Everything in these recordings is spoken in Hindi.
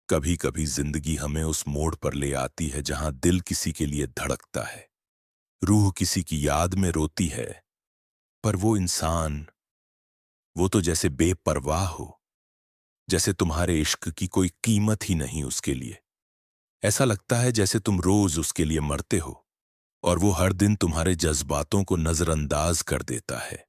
कभी कभी जिंदगी हमें उस मोड़ पर ले आती है जहां दिल किसी के लिए धड़कता है, रूह किसी की याद में रोती है। पर वो इंसान, वो तो जैसे बेपरवाह हो, जैसे तुम्हारे इश्क की कोई कीमत ही नहीं उसके लिए। ऐसा लगता है जैसे तुम रोज उसके लिए मरते हो और वो हर दिन तुम्हारे जज्बातों को नजरअंदाज कर देता है।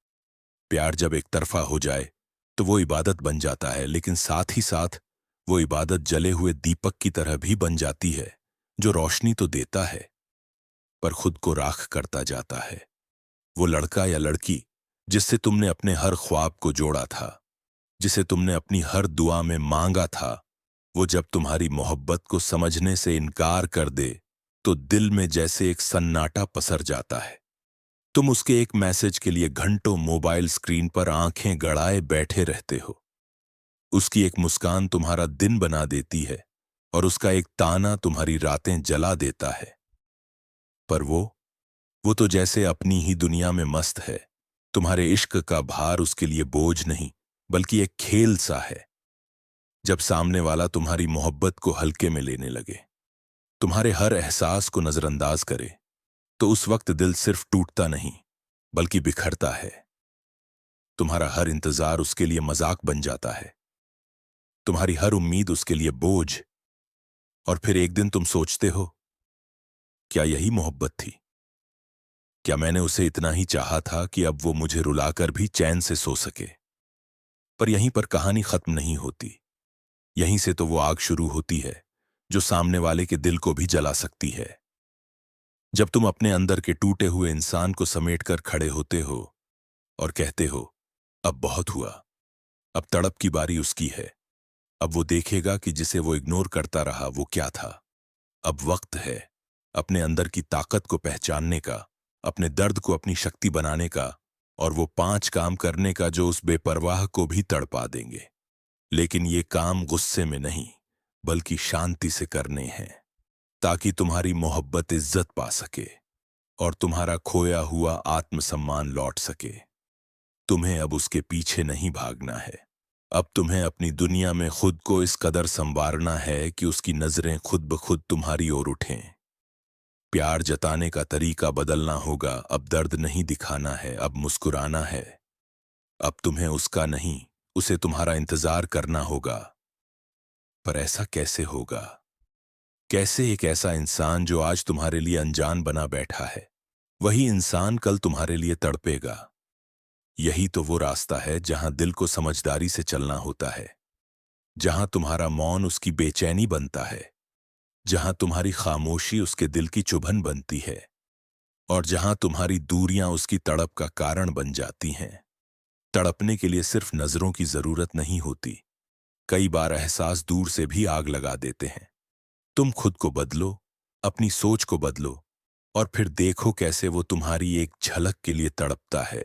प्यार जब एक तरफा हो जाए तो वो इबादत बन जाता है, लेकिन साथ ही साथ वो इबादत जले हुए दीपक की तरह भी बन जाती है, जो रोशनी तो देता है पर खुद को राख करता जाता है। वो लड़का या लड़की जिससे तुमने अपने हर ख्वाब को जोड़ा था, जिसे तुमने अपनी हर दुआ में मांगा था, वो जब तुम्हारी मोहब्बत को समझने से इनकार कर दे तो दिल में जैसे एक सन्नाटा पसर जाता है। तुम उसके एक मैसेज के लिए घंटों मोबाइल स्क्रीन पर आंखें गड़ाए बैठे रहते हो। उसकी एक मुस्कान तुम्हारा दिन बना देती है और उसका एक ताना तुम्हारी रातें जला देता है। पर वो तो जैसे अपनी ही दुनिया में मस्त है। तुम्हारे इश्क का भार उसके लिए बोझ नहीं, बल्कि एक खेल सा है। जब सामने वाला तुम्हारी मोहब्बत को हल्के में लेने लगे, तुम्हारे हर एहसास को नजरअंदाज करे, तो उस वक्त दिल सिर्फ टूटता नहीं, बल्कि बिखरता है। तुम्हारा हर इंतजार उसके लिए मजाक बन जाता है, तुम्हारी हर उम्मीद उसके लिए बोझ। और फिर एक दिन तुम सोचते हो, क्या यही मोहब्बत थी? क्या मैंने उसे इतना ही चाहा था कि अब वो मुझे रुलाकर भी चैन से सो सके? पर यहीं पर कहानी खत्म नहीं होती। यहीं से तो वो आग शुरू होती है जो सामने वाले के दिल को भी जला सकती है। जब तुम अपने अंदर के टूटे हुए इंसान को समेटकर खड़े होते हो और कहते हो, अब बहुत हुआ, अब तड़प की बारी उसकी है। अब वो देखेगा कि जिसे वो इग्नोर करता रहा वो क्या था। अब वक्त है अपने अंदर की ताकत को पहचानने का, अपने दर्द को अपनी शक्ति बनाने का, और वो 5 काम करने का जो उस बेपरवाह को भी तड़पा देंगे। लेकिन ये काम गुस्से में नहीं, बल्कि शांति से करने हैं, ताकि तुम्हारी मोहब्बत इज्जत पा सके और तुम्हारा खोया हुआ आत्मसम्मान लौट सके। तुम्हें अब उसके पीछे नहीं भागना है। अब तुम्हें अपनी दुनिया में खुद को इस कदर संवारना है कि उसकी नजरें खुद ब खुद तुम्हारी ओर उठें। प्यार जताने का तरीका बदलना होगा। अब दर्द नहीं दिखाना है, अब मुस्कुराना है। अब तुम्हें उसका नहीं, उसे तुम्हारा इंतजार करना होगा। पर ऐसा कैसे होगा? कैसे एक ऐसा इंसान जो आज तुम्हारे लिए अनजान बना बैठा है, वही इंसान कल तुम्हारे लिए तड़पेगा? यही तो वो रास्ता है जहां दिल को समझदारी से चलना होता है, जहां तुम्हारा मौन उसकी बेचैनी बनता है, जहां तुम्हारी खामोशी उसके दिल की चुभन बनती है, और जहां तुम्हारी दूरियां उसकी तड़प का कारण बन जाती हैं। तड़पने के लिए सिर्फ नजरों की जरूरत नहीं होती, कई बार एहसास दूर से भी आग लगा देते हैं। तुम खुद को बदलो, अपनी सोच को बदलो, और फिर देखो कैसे वो तुम्हारी एक झलक के लिए तड़पता है,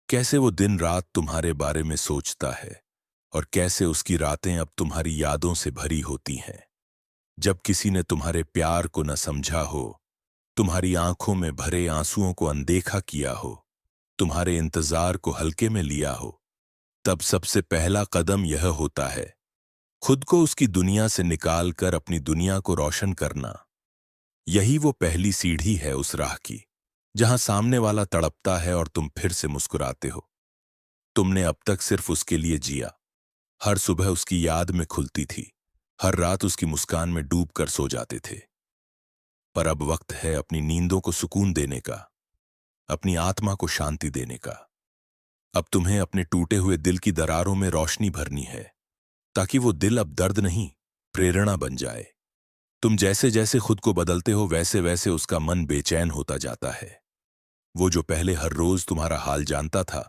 कैसे वो दिन रात तुम्हारे बारे में सोचता है, और कैसे उसकी रातें अब तुम्हारी यादों से भरी होती हैं। जब किसी ने तुम्हारे प्यार को न समझा हो, तुम्हारी आंखों में भरे आंसुओं को अनदेखा किया हो, तुम्हारे इंतजार को हल्के में लिया हो, तब सबसे पहला कदम यह होता है, खुद को उसकी दुनिया से निकाल कर अपनी दुनिया को रोशन करना। यही वो पहली सीढ़ी है उस राह की, जहां सामने वाला तड़पता है और तुम फिर से मुस्कुराते हो। तुमने अब तक सिर्फ उसके लिए जिया, हर सुबह उसकी याद में खुलती थी, हर रात उसकी मुस्कान में डूब कर सो जाते थे। पर अब वक्त है अपनी नींदों को सुकून देने का, अपनी आत्मा को शांति देने का। अब तुम्हें अपने टूटे हुए दिल की दरारों में रोशनी भरनी है, ताकि वो दिल अब दर्द नहीं, प्रेरणा बन जाए। तुम जैसे जैसे खुद को बदलते हो, वैसे वैसे उसका मन बेचैन होता जाता है। वो जो पहले हर रोज तुम्हारा हाल जानता था,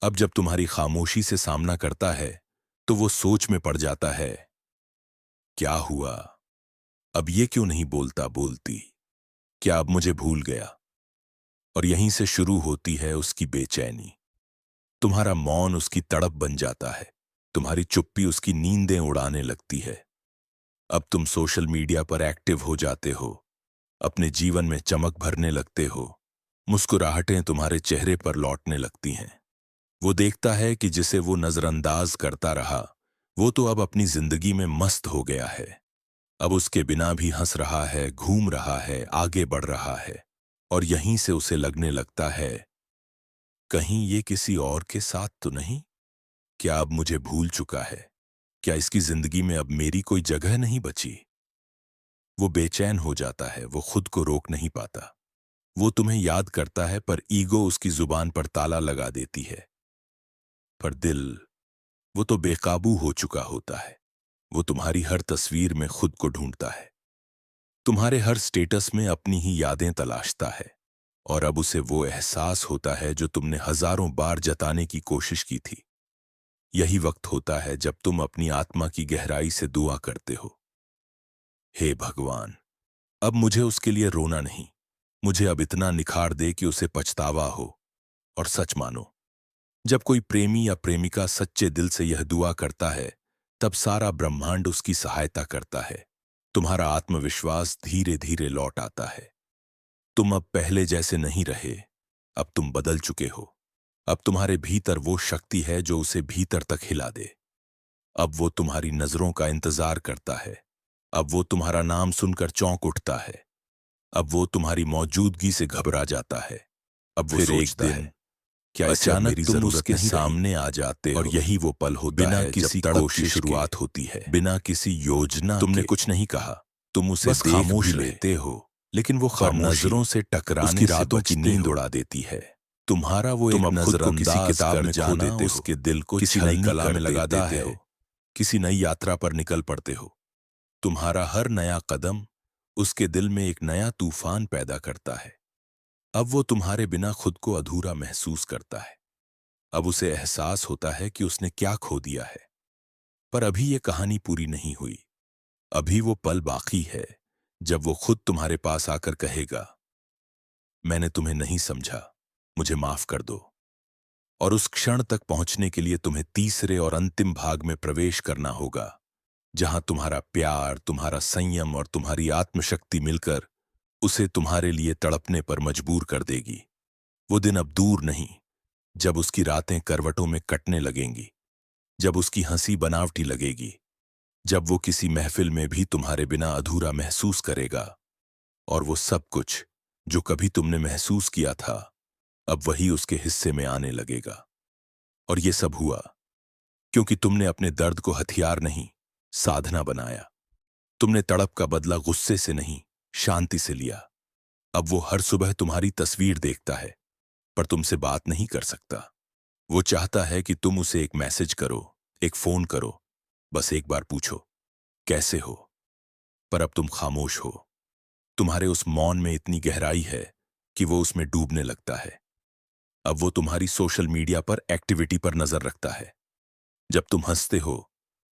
अब जब तुम्हारी खामोशी से सामना करता है, तो वो सोच में पड़ जाता है, क्या हुआ? अब ये क्यों नहीं बोलता बोलती? क्या अब मुझे भूल गया? और यहीं से शुरू होती है उसकी बेचैनी। तुम्हारा मौन उसकी तड़प बन जाता है, तुम्हारी चुप्पी उसकी नींदें उड़ाने लगती है। अब तुम सोशल मीडिया पर एक्टिव हो जाते हो, अपने जीवन में चमक भरने लगते हो, मुस्कुराहटें तुम्हारे चेहरे पर लौटने लगती हैं। वो देखता है कि जिसे वो नजरअंदाज करता रहा, वो तो अब अपनी जिंदगी में मस्त हो गया है। अब उसके बिना भी हंस रहा है, घूम रहा है, आगे बढ़ रहा है। और यहीं से उसे लगने लगता है, कहीं ये किसी और के साथ तो नहीं? क्या अब मुझे भूल चुका है? क्या इसकी जिंदगी में अब मेरी कोई जगह नहीं बची? वो बेचैन हो जाता है, वो खुद को रोक नहीं पाता। वो तुम्हें याद करता है, पर ईगो उसकी जुबान पर ताला लगा देती है। पर दिल, वो तो बेकाबू हो चुका होता है। वो तुम्हारी हर तस्वीर में खुद को ढूंढता है, तुम्हारे हर स्टेटस में अपनी ही यादें तलाशता है। और अब उसे वो एहसास होता है जो तुमने हजारों बार जताने की कोशिश की थी। यही वक्त होता है जब तुम अपनी आत्मा की गहराई से दुआ करते हो, हे भगवान, अब मुझे उसके लिए रोना नहीं, मुझे अब इतना निखार दे कि उसे पछतावा हो। और सच मानो, जब कोई प्रेमी या प्रेमिका सच्चे दिल से यह दुआ करता है, तब सारा ब्रह्मांड उसकी सहायता करता है। तुम्हारा आत्मविश्वास धीरे धीरे लौट आता है। तुम अब पहले जैसे नहीं रहे, अब तुम बदल चुके हो। अब तुम्हारे भीतर वो शक्ति है जो उसे भीतर तक हिला दे। अब वो तुम्हारी नजरों का इंतजार करता है। अब वो तुम्हारा नाम सुनकर चौंक उठता है। अब वो तुम्हारी मौजूदगी से घबरा जाता है। अब वो फिर एक दिन, क्या अचानक तुम उसके सामने आ जाते हो, और यही वो पल होता बिना है किसी कोशिश की शुरुआत होती है, बिना किसी योजना तुमने कुछ नहीं कहा, तुम उसे बस खामोश लेते हो। लेकिन वो नजरों से टकराने उसकी रातों की नींद उड़ा देती है। तुम्हारा वो एक नजर किसी किताब में खो देते हो, उसके दिल को किसी नई कला में लगा देते हो, किसी नई यात्रा पर निकल पड़ते हो। तुम्हारा हर नया कदम उसके दिल में एक नया तूफान पैदा करता है। अब वो तुम्हारे बिना खुद को अधूरा महसूस करता है। अब उसे एहसास होता है कि उसने क्या खो दिया है। पर अभी ये कहानी पूरी नहीं हुई। अभी वो पल बाकी है जब वो खुद तुम्हारे पास आकर कहेगा, मैंने तुम्हें नहीं समझा, मुझे माफ कर दो। और उस क्षण तक पहुंचने के लिए तुम्हें तीसरे और अंतिम भाग में प्रवेश करना होगा, जहां तुम्हारा प्यार, तुम्हारा संयम और तुम्हारी आत्मशक्ति मिलकर उसे तुम्हारे लिए तड़पने पर मजबूर कर देगी। वो दिन अब दूर नहीं, जब उसकी रातें करवटों में कटने लगेंगी, जब उसकी हंसी बनावटी लगेगी, जब वो किसी महफिल में भी तुम्हारे बिना अधूरा महसूस करेगा। और वो सब कुछ जो कभी तुमने महसूस किया था, अब वही उसके हिस्से में आने लगेगा। और ये सब हुआ क्योंकि तुमने अपने दर्द को हथियार नहीं, साधना बनाया। तुमने तड़प का बदला गुस्से से नहीं, शांति से लिया। अब वो हर सुबह तुम्हारी तस्वीर देखता है, पर तुमसे बात नहीं कर सकता। वो चाहता है कि तुम उसे एक मैसेज करो, एक फोन करो, बस एक बार पूछो, कैसे हो? पर अब तुम खामोश हो। तुम्हारे उस मौन में इतनी गहराई है कि वो उसमें डूबने लगता है। अब वो तुम्हारी सोशल मीडिया पर एक्टिविटी पर नजर रखता है। जब तुम हंसते हो,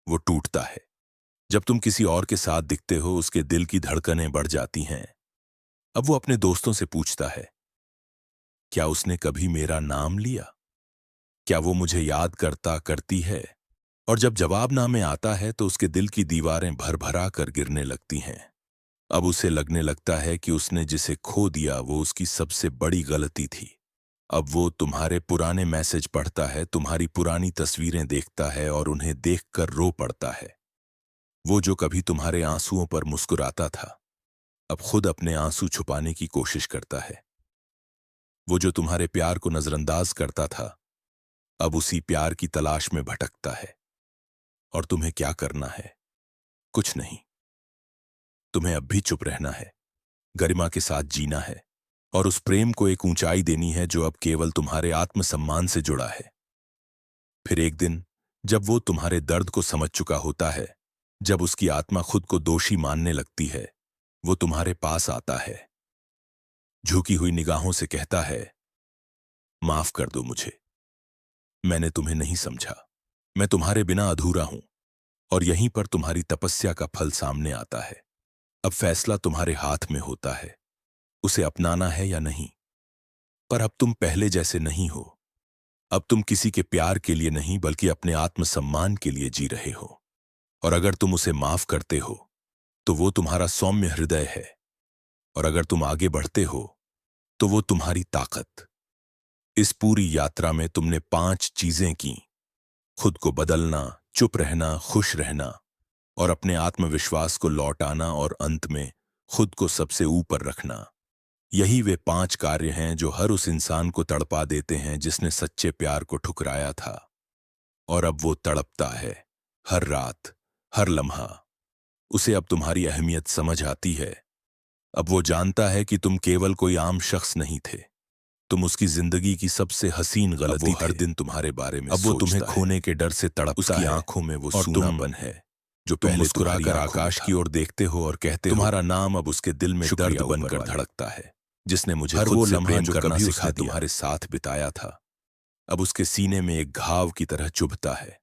वो टूटता है। जब तुम किसी और के साथ दिखते हो, उसके दिल की धड़कनें बढ़ जाती हैं। अब वो अपने दोस्तों से पूछता है, क्या उसने कभी मेरा नाम लिया? क्या वो मुझे याद करता करती है? और जब जवाबनामे आता है तो उसके दिल की दीवारें भर भरा कर गिरने लगती हैं। अब उसे लगने लगता है कि उसने जिसे खो दिया वो उसकी सबसे बड़ी गलती थी। अब वो तुम्हारे पुराने मैसेज पढ़ता है, तुम्हारी पुरानी तस्वीरें देखता है और उन्हें देखकर रो पड़ता है। वो जो कभी तुम्हारे आंसुओं पर मुस्कुराता था, अब खुद अपने आंसू छुपाने की कोशिश करता है। वो जो तुम्हारे प्यार को नजरअंदाज करता था, अब उसी प्यार की तलाश में भटकता है। और तुम्हें क्या करना है? कुछ नहीं। तुम्हें अब भी चुप रहना है, गरिमा के साथ जीना है, और उस प्रेम को एक ऊंचाई देनी है जो अब केवल तुम्हारे आत्मसम्मान से जुड़ा है। फिर एक दिन, जब वो तुम्हारे दर्द को समझ चुका होता है, जब उसकी आत्मा खुद को दोषी मानने लगती है, वो तुम्हारे पास आता है, झुकी हुई निगाहों से कहता है, माफ कर दो मुझे, मैंने तुम्हें नहीं समझा, मैं तुम्हारे बिना अधूरा हूं। और यहीं पर तुम्हारी तपस्या का फल सामने आता है। अब फैसला तुम्हारे हाथ में होता है, उसे अपनाना है या नहीं। पर अब तुम पहले जैसे नहीं हो। अब तुम किसी के प्यार के लिए नहीं, बल्कि अपने आत्मसम्मान के लिए जी रहे हो। और अगर तुम उसे माफ करते हो, तो वो तुम्हारा सौम्य हृदय है। और अगर तुम आगे बढ़ते हो, तो वो तुम्हारी ताकत। इस पूरी यात्रा में तुमने 5 चीजें की: खुद को बदलना, चुप रहना, खुश रहना और अपने आत्मविश्वास को लौटाना और अंत में खुद को सबसे ऊपर रखना। यही वे 5 कार्य हैं जो हर उस इंसान को तड़पा देते हैं जिसने सच्चे प्यार को ठुकराया था। और अब वो तड़पता है, हर रात, हर लम्हा। उसे अब तुम्हारी अहमियत समझ आती है। अब वो जानता है कि तुम केवल कोई आम शख्स नहीं थे, तुम उसकी जिंदगी की सबसे हसीन गलती थे। हर दिन तुम्हारे बारे में अब वो तुम्हें खोने के डर से तड़पता है। उसकी आंखों में वो सूनापन है जो पहले मुस्कुराकर आकाश की ओर देखते हो और कहते हो। तुम्हारा नाम अब उसके दिल में दर्द बनकर धड़कता है। जिसने मुझे हर वो लम्हा जो कभी उसने तुम्हारे साथ बिताया था, अब उसके सीने में एक घाव की तरह चुभता है।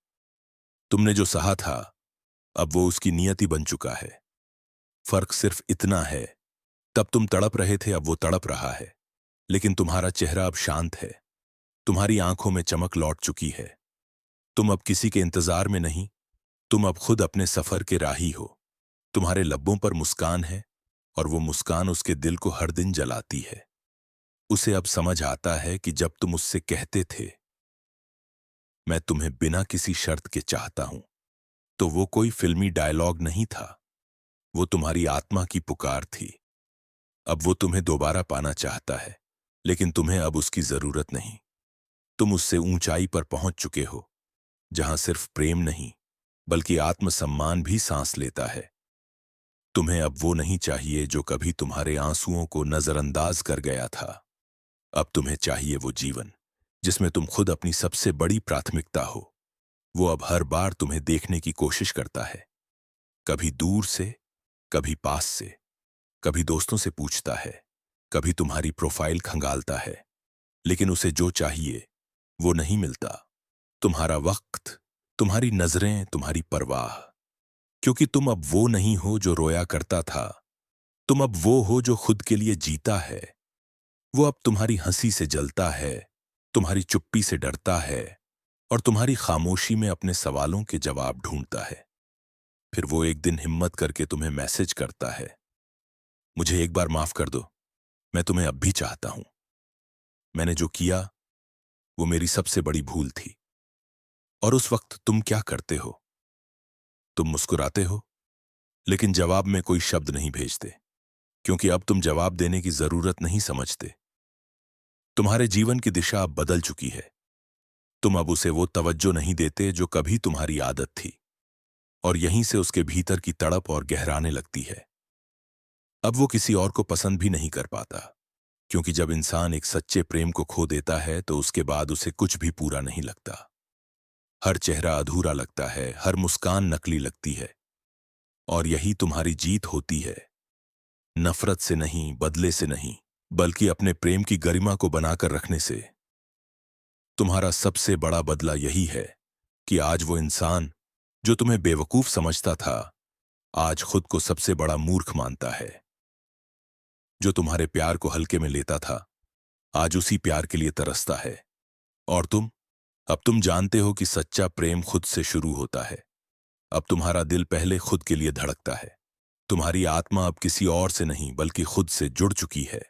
तुमने जो सहा था, अब वो उसकी नियति बन चुका है। फर्क सिर्फ इतना है, तब तुम तड़प रहे थे, अब वो तड़प रहा है। लेकिन तुम्हारा चेहरा अब शांत है, तुम्हारी आंखों में चमक लौट चुकी है। तुम अब किसी के इंतजार में नहीं, तुम अब खुद अपने सफर के राही हो। तुम्हारे लब्बों पर मुस्कान है और वो मुस्कान उसके दिल को हर दिन जलाती है। उसे अब समझ आता है कि जब तुम उससे कहते थे, मैं तुम्हें बिना किसी शर्त के चाहता हूं, तो वो कोई फिल्मी डायलॉग नहीं था, वो तुम्हारी आत्मा की पुकार थी। अब वो तुम्हें दोबारा पाना चाहता है, लेकिन तुम्हें अब उसकी जरूरत नहीं। तुम उससे ऊंचाई पर पहुंच चुके हो, जहां सिर्फ प्रेम नहीं बल्कि आत्मसम्मान भी सांस लेता है। तुम्हें अब वो नहीं चाहिए जो कभी तुम्हारे आंसुओं को नजरअंदाज कर गया था। अब तुम्हें चाहिए वो जीवन जिसमें तुम खुद अपनी सबसे बड़ी प्राथमिकता हो। वो अब हर बार तुम्हें देखने की कोशिश करता है, कभी दूर से, कभी पास से, कभी दोस्तों से पूछता है, कभी तुम्हारी प्रोफाइल खंगालता है। लेकिन उसे जो चाहिए वो नहीं मिलता। तुम्हारा वक्त, तुम्हारी नजरें, तुम्हारी परवाह। क्योंकि तुम अब वो नहीं हो जो रोया करता था, तुम अब वो हो जो खुद के लिए जीता है। वो अब तुम्हारी हंसी से जलता है, तुम्हारी चुप्पी से डरता है और तुम्हारी खामोशी में अपने सवालों के जवाब ढूंढता है। फिर वो एक दिन हिम्मत करके तुम्हें मैसेज करता है, मुझे एक बार माफ कर दो, मैं तुम्हें अब भी चाहता हूं। मैंने जो किया वो मेरी सबसे बड़ी भूल थी। और उस वक्त तुम क्या करते हो? तुम मुस्कुराते हो, लेकिन जवाब में कोई शब्द नहीं भेजते, क्योंकि अब तुम जवाब देने की जरूरत नहीं समझते। तुम्हारे जीवन की दिशा अब बदल चुकी है। तुम अब उसे वो तवज्जो नहीं देते जो कभी तुम्हारी आदत थी, और यहीं से उसके भीतर की तड़प और गहराने लगती है। अब वो किसी और को पसंद भी नहीं कर पाता, क्योंकि जब इंसान एक सच्चे प्रेम को खो देता है तो उसके बाद उसे कुछ भी पूरा नहीं लगता। हर चेहरा अधूरा लगता है, हर मुस्कान नकली लगती है। और यही तुम्हारी जीत होती है, नफरत से नहीं, बदले से नहीं, बल्कि अपने प्रेम की गरिमा को बनाकर रखने से। तुम्हारा सबसे बड़ा बदला यही है कि आज वो इंसान जो तुम्हें बेवकूफ समझता था, आज खुद को सबसे बड़ा मूर्ख मानता है। जो तुम्हारे प्यार को हल्के में लेता था, आज उसी प्यार के लिए तरसता है। और अब तुम जानते हो कि सच्चा प्रेम खुद से शुरू होता है। अब तुम्हारा दिल पहले खुद के लिए धड़कता है। तुम्हारी आत्मा अब किसी और से नहीं बल्कि खुद से जुड़ चुकी है।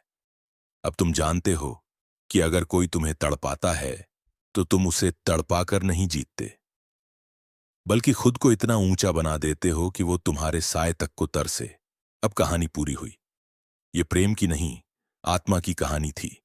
अब तुम जानते हो कि अगर कोई तुम्हें तड़पाता है तो तुम उसे तड़पाकर नहीं जीतते, बल्कि खुद को इतना ऊंचा बना देते हो कि वो तुम्हारे साए तक को तरसे। अब कहानी पूरी हुई। ये प्रेम की नहीं, आत्मा की कहानी थी।